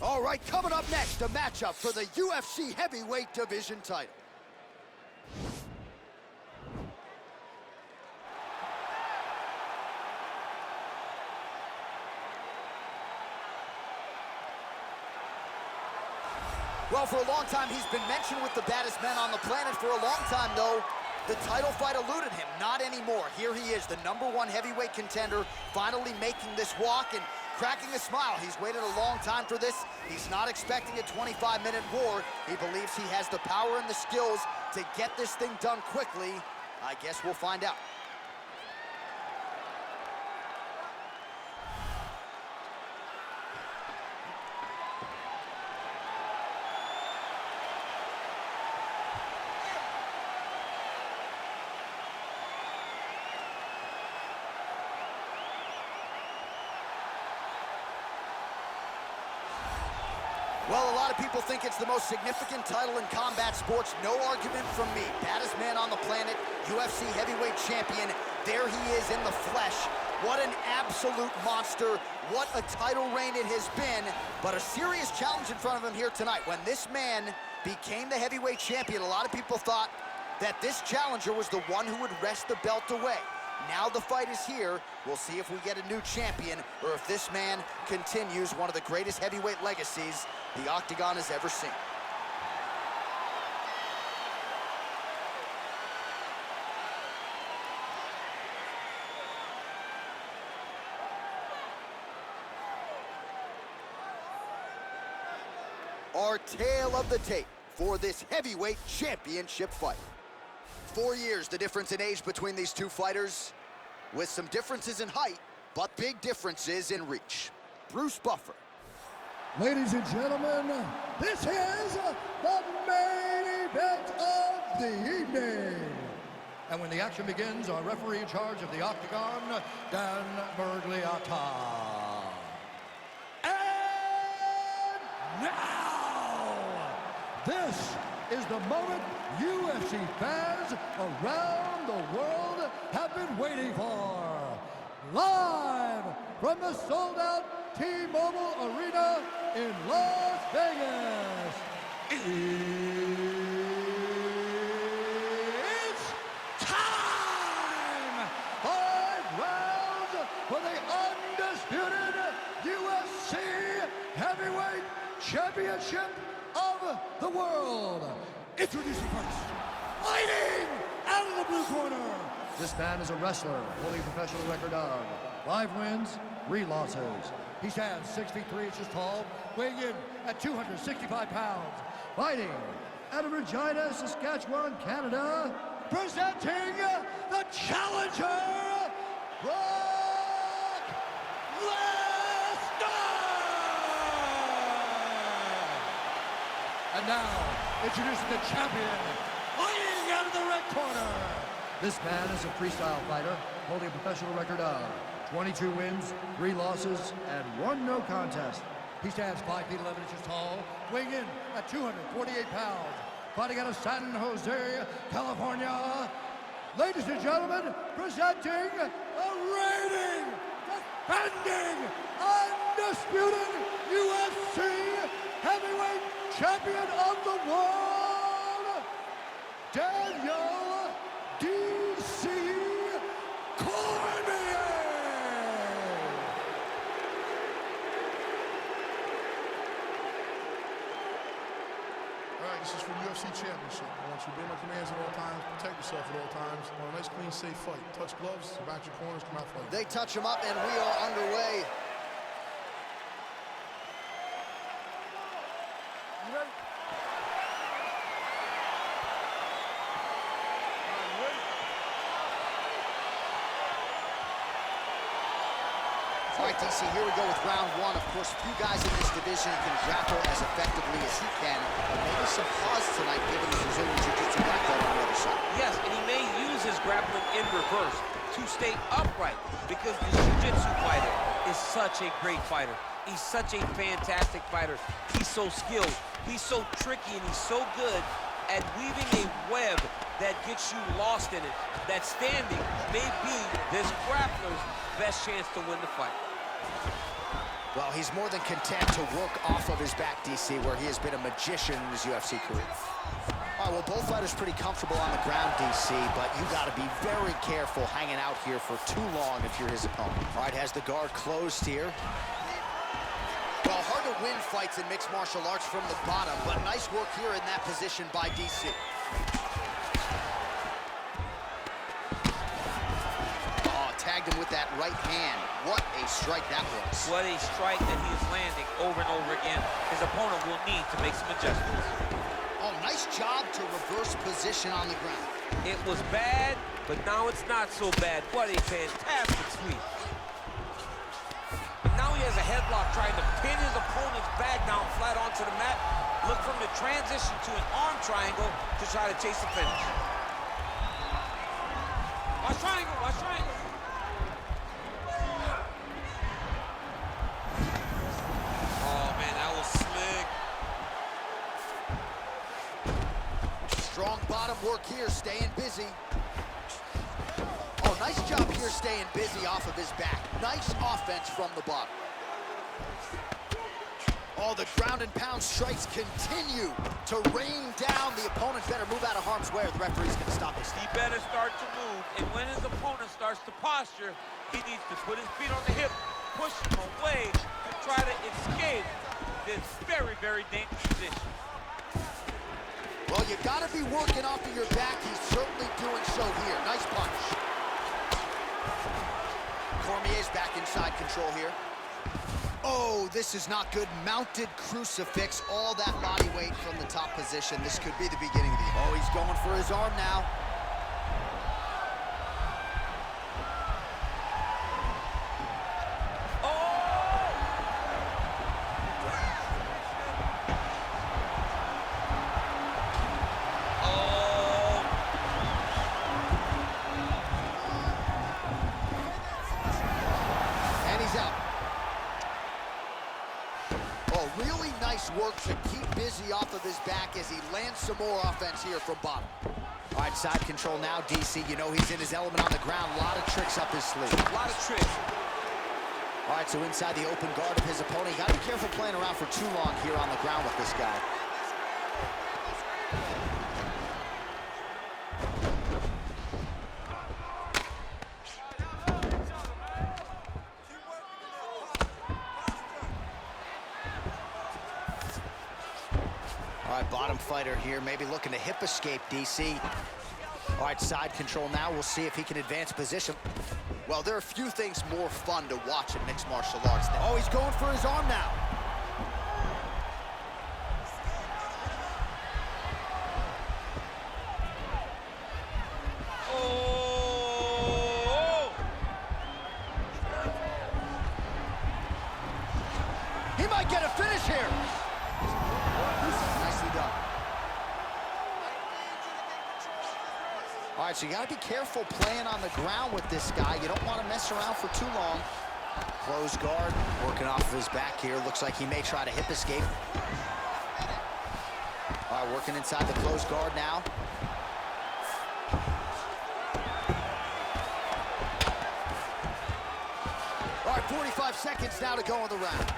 All right, coming up next, a matchup for the UFC heavyweight division title. Well, for a long time, he's been mentioned with the baddest men on the planet. For a long time, though, the title fight eluded him. Not anymore. Here he is, the #1 heavyweight contender, finally making this walk and cracking a smile. He's waited a long time for this. He's not expecting a 25-minute war. He believes he has the power and the skills to get this thing done quickly. I guess we'll find out. Well, a lot of people think it's the most significant title in combat sports. No argument from me. Baddest man on the planet, UFC heavyweight champion. There he is in the flesh. What an absolute monster. What a title reign it has been. But a serious challenge in front of him here tonight. When this man became the heavyweight champion, a lot of people thought that this challenger was the one who would wrest the belt away. Now the fight is here. We'll see if we get a new champion or if this man continues one of the greatest heavyweight legacies the Octagon has ever seen. Our tale of the tape for this heavyweight championship fight. 4 years, the difference in age between these two fighters, with some differences in height, but big differences in reach. Bruce Buffer. Ladies and gentlemen, this is the main event of the evening. And when the action begins, our referee in charge of the Octagon, Dan Bergliata. And now, this is the moment UFC fans around the world have been waiting for. Live from the sold-out T-Mobile Arena in Las Vegas, it's time! 5 rounds for the undisputed UFC Heavyweight Championship of the world. Introducing first, fighting out of the blue corner. This man is a wrestler, holding a professional record of 5 wins, 3 losses. He stands 6 feet 3 inches tall, weighing in at 265 pounds. Fighting out of Regina, Saskatchewan, Canada, presenting the challenger, Brock Lesnar! And now, introducing the champion, fighting out of the red corner. This man is a freestyle fighter, holding a professional record of 22 wins, 3 losses, and 1 no contest. He stands 5 feet 11 inches tall, weighing in at 248 pounds. Fighting out of San Jose, California. Ladies and gentlemen, presenting a reigning, defending, undisputed UFC heavyweight champion of the world, Daniel D.C. Cormier! All right, this is for the UFC Championship. I want you to obey my commands at all times, protect yourself at all times. I want a nice, clean, safe fight. Touch gloves, back your corners, come out fighting. They touch him up, and we are underway. You ready? All right, DC, here we go with round 1. Of course, few guys in this division can grapple as effectively as he can, but maybe some pause tonight given the Brazilian Jiu-Jitsu black belt on the other side. Yes, and he may use his grappling in reverse to stay upright because the Jiu-Jitsu fighter is such a great fighter. He's such a fantastic fighter. He's so skilled. He's so tricky, and he's so good at weaving a web that gets you lost in it. That standing may be this grappler's best chance to win the fight. Well, he's more than content to work off of his back, DC, where he has been a magician in his UFC career. All right, well, both fighters pretty comfortable on the ground, DC, but you got to be very careful hanging out here for too long if you're his opponent. All right, has the guard closed here. Well, hard to win fights in mixed martial arts from the bottom, but nice work here in that position by DC. Tagged him with that right hand. What a strike that was. What a strike that he is landing over and over again. His opponent will need to make some adjustments. Oh, nice job to reverse position on the ground. It was bad, but now it's not so bad. What a fantastic sweep. Now he has a headlock trying to pin his opponent's back down flat onto the mat. Look from the transition to an arm triangle to try to chase the finish. Watch triangle, watch triangle. Strong bottom work here, staying busy. Oh, nice job here staying busy off of his back. Nice offense from the bottom. Oh, the ground and pound strikes continue to rain down. The opponent better move out of harm's way or the referee's going to stop this. He better start to move, and when his opponent starts to posture, he needs to put his feet on the hip, push him away to try to escape this very, very dangerous position. Well, you got to be working off of your back. He's certainly doing so here. Nice punch. Cormier's back inside control here. Oh, this is not good. Mounted crucifix, all that body weight from the top position. This could be the beginning of the end. Oh, he's going for his arm now. Really nice work to keep busy off of his back as he lands some more offense here from bottom. All right, side control now, DC. You know he's in his element on the ground. A lot of tricks up his sleeve. A lot of tricks. All right, so inside the open guard of his opponent. You got to be careful playing around for too long here on the ground with this guy. All right, bottom fighter here, maybe looking to hip escape, DC. All right, side control now. We'll see if he can advance position. Well, there are few things more fun to watch in mixed martial arts. Oh, he's going for his arm now. Oh! He might get a finish here. Nicely done. All right, so you got to be careful playing on the ground with this guy. You don't want to mess around for too long. Close guard, working off of his back here. Looks like he may try to hip escape. All right, working inside the close guard now. All right, 45 seconds now to go in the round.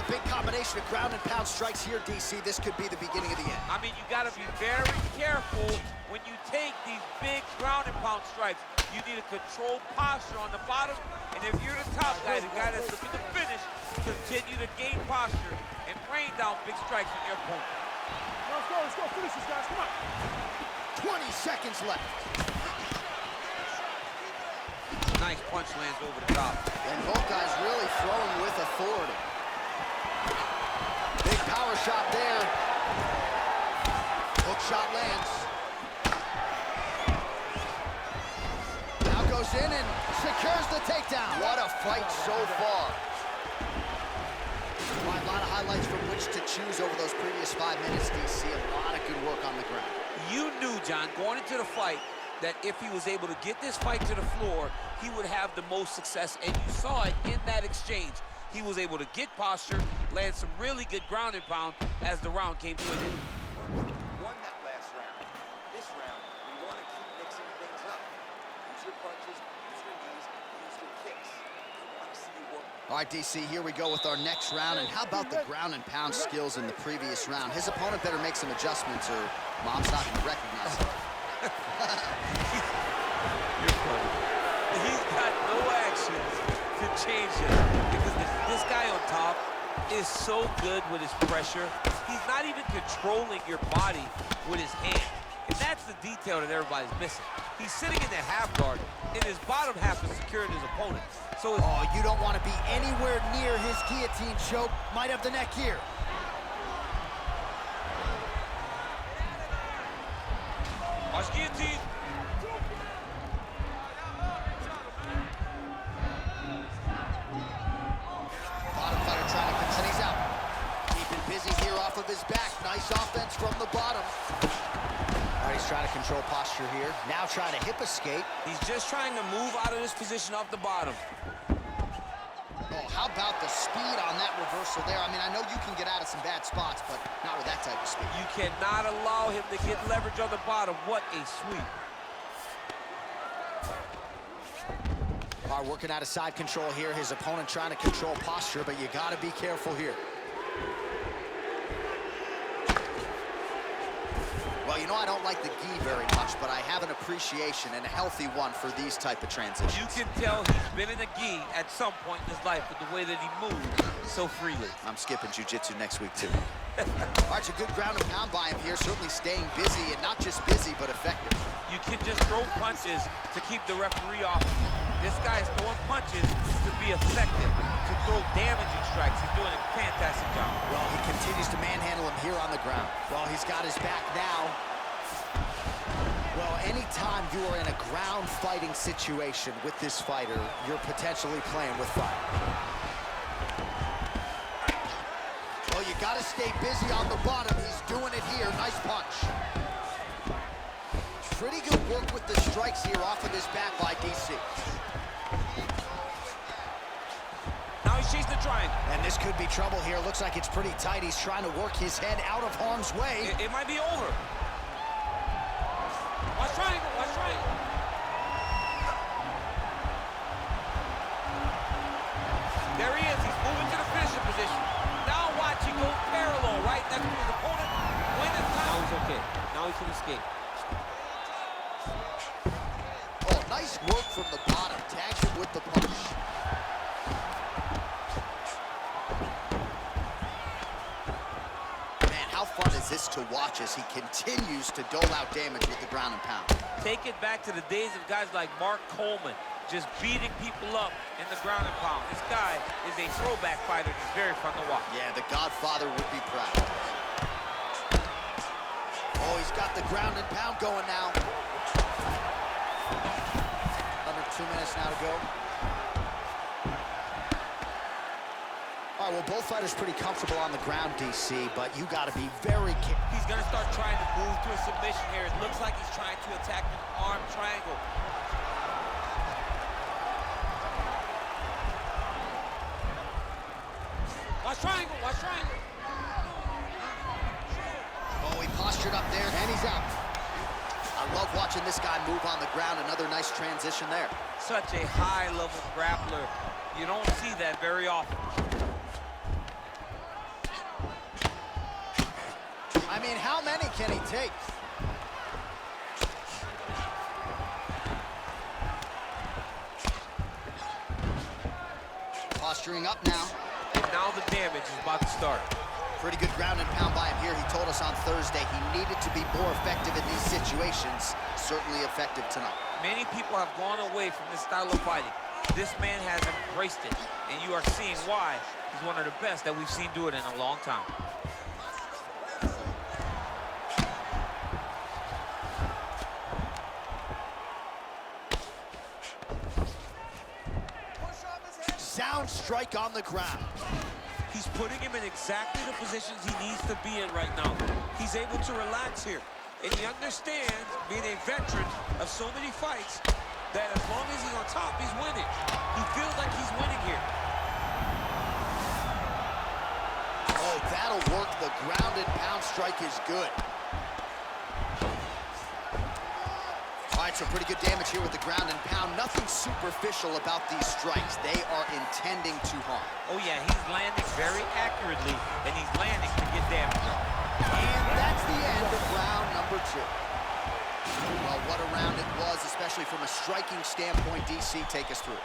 Big combination of ground and pound strikes here, DC. This could be the beginning of the end. I mean, you got to be very careful when you take these big ground and pound strikes. You need a controlled posture on the bottom, and if you're the top guy, the guy that's looking to finish, continue to gain posture and rain down big strikes on your opponent. Let's go, finish this, guys, come on. 20 seconds left. Nice punch lands over the top. And both guys really throwing with authority. Big power shot there. Hook shot lands. Now goes in and secures the takedown. What a fight so far. A lot of highlights from which to choose over those previous 5 minutes, DC. A lot of good work on the ground. You knew, John, going into the fight, that if he was able to get this fight to the floor, he would have the most success, and you saw it in that exchange. He was able to get posture, land some really good ground and pound as the round came to an end. Won that last round. This round punches, use your knees, use your kicks. I want to see you work. All right, DC, here we go with our next round. And how about the ground and pound skills in the previous round? His opponent better make some adjustments or Mom's not going to recognize him. You're funny. He's got no action to change it because this guy on top is so good with his pressure. He's not even controlling your body with his hand. And that's the detail that everybody's missing. He's sitting in the half guard, and his bottom half is securing his opponent. So oh, you don't want to be anywhere near his guillotine choke. Might have the neck here. watch guillotine. Bottom fighter trying to control. He's out. Keeping busy here off of his back. Nice offense from the bottom. All right, he's trying to control posture here. Now trying to hip escape. He's just trying to move out of this position off the bottom. Oh, how about the speed on that reversal there? I mean, I know you can get out of some bad spots, but not with that type of speed. You cannot allow him to get leverage on the bottom. What a sweep. All right, working out of side control here. His opponent trying to control posture, but you got to be careful here. Well, you know, I don't like the gi very much, but I have an appreciation and a healthy one for these type of transitions. You can tell he's been in the gi at some point in his life with the way that he moves so freely. I'm skipping jiu-jitsu next week, too. All right, it's a good ground and pound by him here, certainly staying busy, and not just busy, but effective. You can just throw punches to keep the referee off. This guy is throwing punches to be effective, to throw damaging strikes. He's doing a fantastic job. Well, he continues to manhandle him here on the ground. Well, he's got his back now. Well, anytime you are in a ground fighting situation with this fighter, you're potentially playing with fire. Well, you got to stay busy on the bottom. He's doing it here. Nice punch. Pretty good work with the strikes here off of his back by DC. Now he's chasing the triangle. And this could be trouble here. Looks like it's pretty tight. He's trying to work his head out of harm's way. It might be over. Watch triangle, watch triangle. There he is. He's moving to the finishing position. Now watch him go parallel right next to his opponent. When it's time. Now he's okay. Now he can escape. Oh, nice work from the bottom. Tags him with the punch. Man, how fun is this to watch as he continues to dole out damage with the ground and pound. Take it back to the days of guys like Mark Coleman, just beating people up in the ground and pound. This guy is a throwback fighter. It's very fun to watch. Yeah, the Godfather would be proud. Oh, he's got the ground and pound going now. Under 2 minutes now to go. All right, well, both fighters pretty comfortable on the ground, DC, but you got to be very careful. He's going to start trying to move to a submission here. It looks like he's trying to attack an arm triangle. Watch triangle, watch triangle. Oh, he postured up there, and he's out. I love watching this guy move on the ground. Another nice transition there. Such a high-level grappler. You don't see that very often. I mean, how many can he take? Posturing up now. And now the damage is about to start. Pretty good ground and pound by him here. He told us on Thursday he needed to be more effective in these situations. Certainly effective tonight. Many people have gone away from this style of fighting. This man has embraced it, and you are seeing why he's one of the best that we've seen do it in a long time. Sound strike on the ground. He's putting him in exactly the positions he needs to be in right now. He's able to relax here. And he understands, being a veteran of so many fights, that as long as he's on top, he's winning. He feels like he's winning here. Oh, that'll work. The ground and pound strike is good. All All right, so pretty good damage here with the ground and pound. Nothing superficial about these strikes. They are intending to harm. Oh, yeah, he's landing very accurately, and he's landing to get damage. And that's the end of round number 2. Well, what a round it was, especially from a striking standpoint. DC, take us through.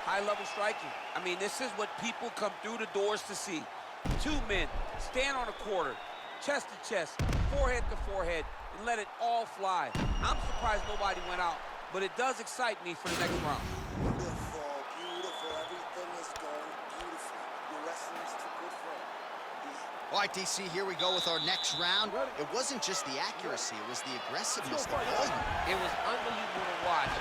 High-level striking. I mean, this is what people come through the doors to see. 2 men stand on a quarter, chest to chest, forehead to forehead, and let it all fly. I'm surprised nobody went out, but it does excite me for the next round. Beautiful, beautiful. Everything is going beautifully. Your wrestling is too good for him. All right, DC, here we go with our next round. It wasn't just the accuracy, it was the aggressiveness, the volume. It was unbelievable to watch.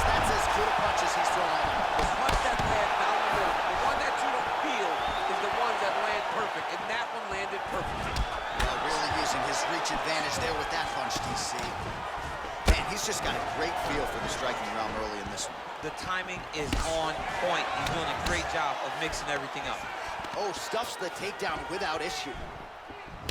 That's as good a punch as he's thrown on him. The punch that lands down the middle, the one that you don't feel, is the ones that land perfect, and that one landed perfectly. Really using his reach advantage there with that punch, DC. Man, he's just got a great feel for the striking realm early in this one. The timing is on point. He's doing a great job of mixing everything up. Oh, stuffs the takedown without issue.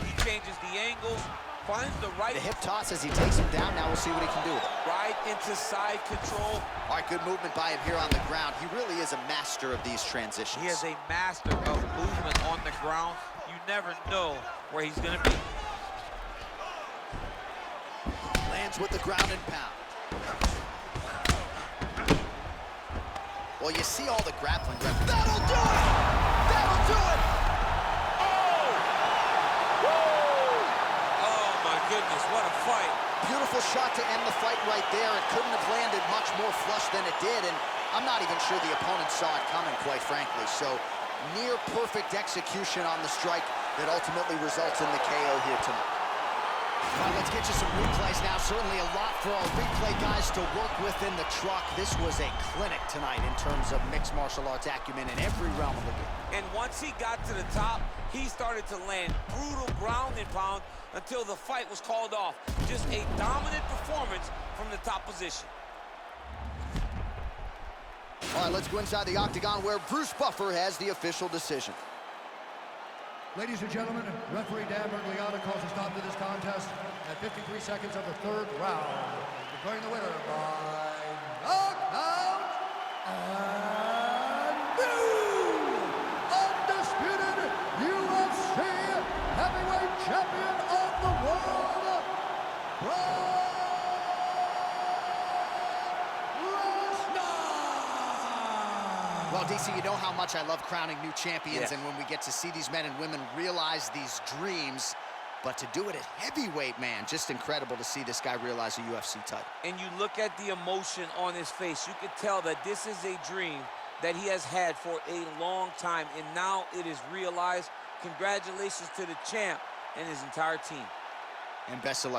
He changes the angles, finds the right... The hip toss as he takes him down. Now we'll see what he can do with it. Right into side control. All right, good movement by him here on the ground. He really is a master of these transitions. He is a master of movement on the ground. You never know where he's going to be. Lands with the ground and pound. Well, you see all the grappling. That'll do it! That'll do it! Oh! Woo! Oh, my goodness, what a fight. Beautiful shot to end the fight right there. It couldn't have landed much more flush than it did, and I'm not even sure the opponent saw it coming, quite frankly. So, near perfect execution on the strike that ultimately results in the KO here tonight. All right, let's get you some replays now. Certainly a lot for our replay guys to work with in the truck. This was a clinic tonight in terms of mixed martial arts acumen in every realm of the game. And once he got to the top, he started to land brutal ground and pound until the fight was called off. Just a dominant performance from the top position. All right, let's go inside the octagon where Bruce Buffer has the official decision. Ladies and gentlemen, referee Dan Bergliano calls a stop to this contest at 53 seconds of the 3rd round, declaring the winner by knockout and new undisputed UFC heavyweight champion of the world, Lesnar. Well, DC, you know how much I love crowning new champions, Yes. and when we get to see these men and women realize these dreams, but to do it at heavyweight, man, just incredible to see this guy realize a UFC title. And you look at the emotion on his face, you can tell that this is a dream that he has had for a long time, and now it is realized. Congratulations to the champ and his entire team. And best of luck.